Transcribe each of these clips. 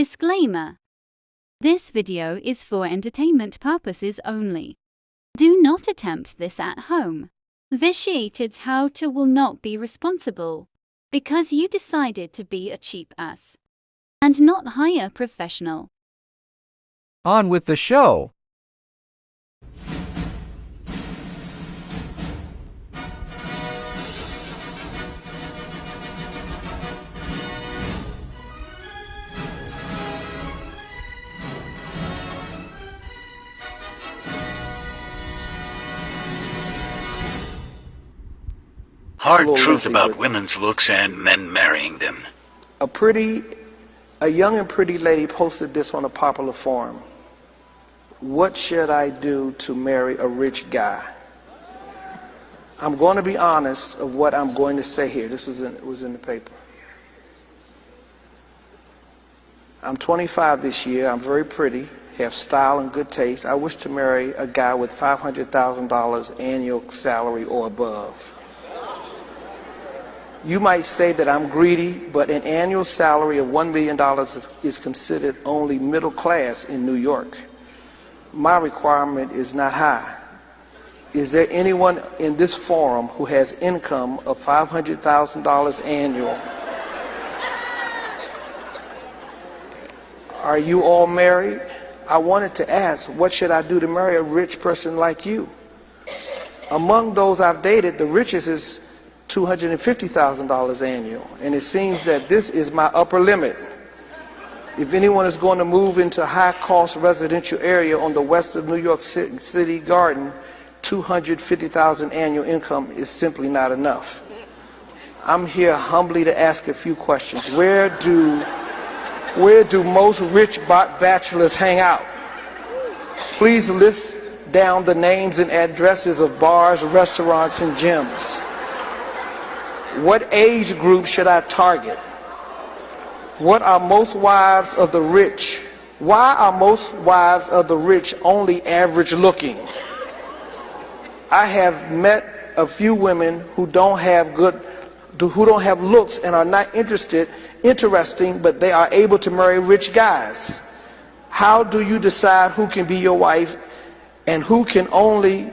Disclaimer. This video is for entertainment purposes only. Do not attempt this at home. Vitiated how-to will not be responsible because you decided to be a cheap ass and not hire a professional. On with the show. Hard truth about women's looks and men marrying them. A young and pretty lady posted this on a popular forum. What should I do to marry a rich guy? I'm going to be honest of what I'm going to say here. This was in the paper. I'm 25 this year. I'm very pretty, have style and good taste. I wish to marry a guy with $500,000 annual salary or above. You might say that I'm greedy, but an annual salary of $1 million is considered only middle class in New York. My requirement is not high. Is there anyone in this forum who has income of $500,000 annual? Are you all married? I wanted to ask, what should I do to marry a rich person like you? Among those I've dated, the richest is $250,000 annual, and it seems that this is my upper limit. If anyone is going to move into a high-cost residential area on the west of New York City Garden, $250,000 annual income is simply not enough. I'm here humbly to ask a few questions. Where do most rich bachelors hang out? Please list down the names and addresses of bars, restaurants, and gyms. What age group should I target? What are most wives of the rich? Why are most wives of the rich only average looking? I have met a few women who don't have looks and are not interesting, but they are able to marry rich guys. How do you decide who can be your wife and who can only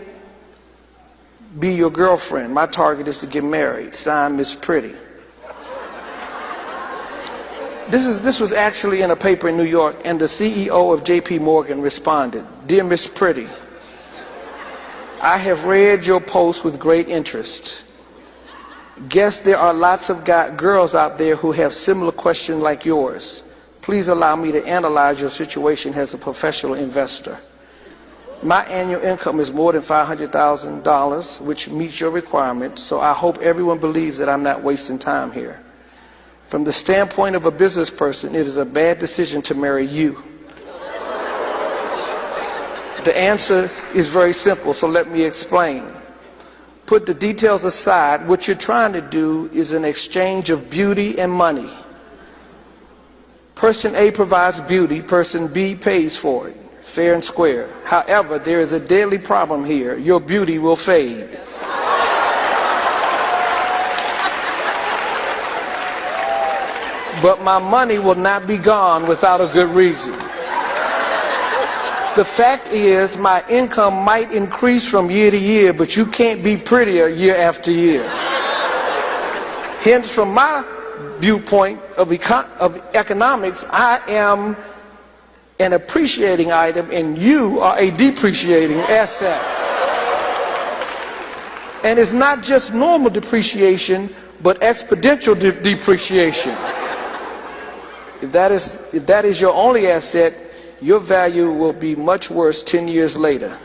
be your girlfriend? My target is to get married. Signed, Miss Pretty. This was actually in a paper in New York, and the CEO of J.P. Morgan responded, "Dear Miss Pretty, I have read your post with great interest. Guess there are lots of girls out there who have similar questions like yours. Please allow me to analyze your situation as a professional investor. My annual income is more than $500,000, which meets your requirements, so I hope everyone believes that I'm not wasting time here. From the standpoint of a business person, it is a bad decision to marry you." The answer is very simple, so let me explain. Put the details aside. What you're trying to do is an exchange of beauty and money. Person A provides beauty, person B pays for it. Fair and square. However, there is a deadly problem here. Your beauty will fade. But my money will not be gone without a good reason. The fact is, my income might increase from year to year, but you can't be prettier year after year. Hence, from my viewpoint of economics, I am an appreciating item and you are a depreciating asset. And it's not just normal depreciation, but exponential depreciation. If that is your only asset, your value will be much worse 10 years later.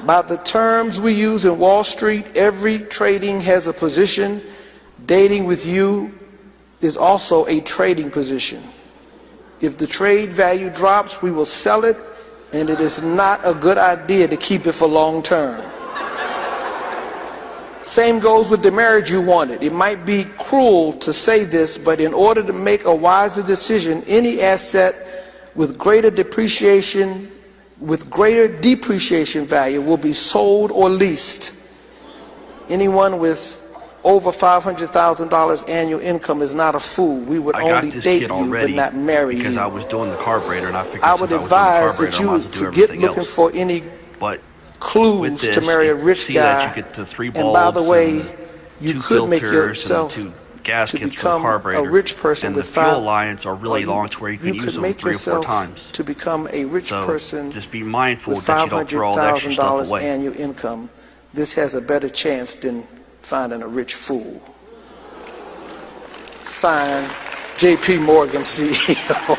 By the terms we use in Wall Street, every trading has a position. Dating with you is also a trading position. If the trade value drops, we will sell it, and it is not a good idea to keep it for long term. Same goes with the marriage you wanted. It might be cruel to say this, but in order to make a wiser decision, any asset with greater depreciation value will be sold or leased. Anyone with over $500,000 annual income is not a fool. We would I got only this date kid you already but not marry because you. I was doing the carburetor, and I figured I since would I was doing the advise carburetor, that I you might as well do forget everything looking else. for any But clues with this, to marry a you rich see guy. that you get the 3 bulbs, And by the way, and you two could make filters yourself and 2 gaskets to for the become carburetor. a rich person and with the fuel five- lines are really or long to where you can you use could them make 3 or 4 yourself times. to become a rich So person just be mindful with that you don't throw all the extra stuff $500,000 away. annual income. This has a better chance than finding a rich fool. Signed, J.P. Morgan, CEO.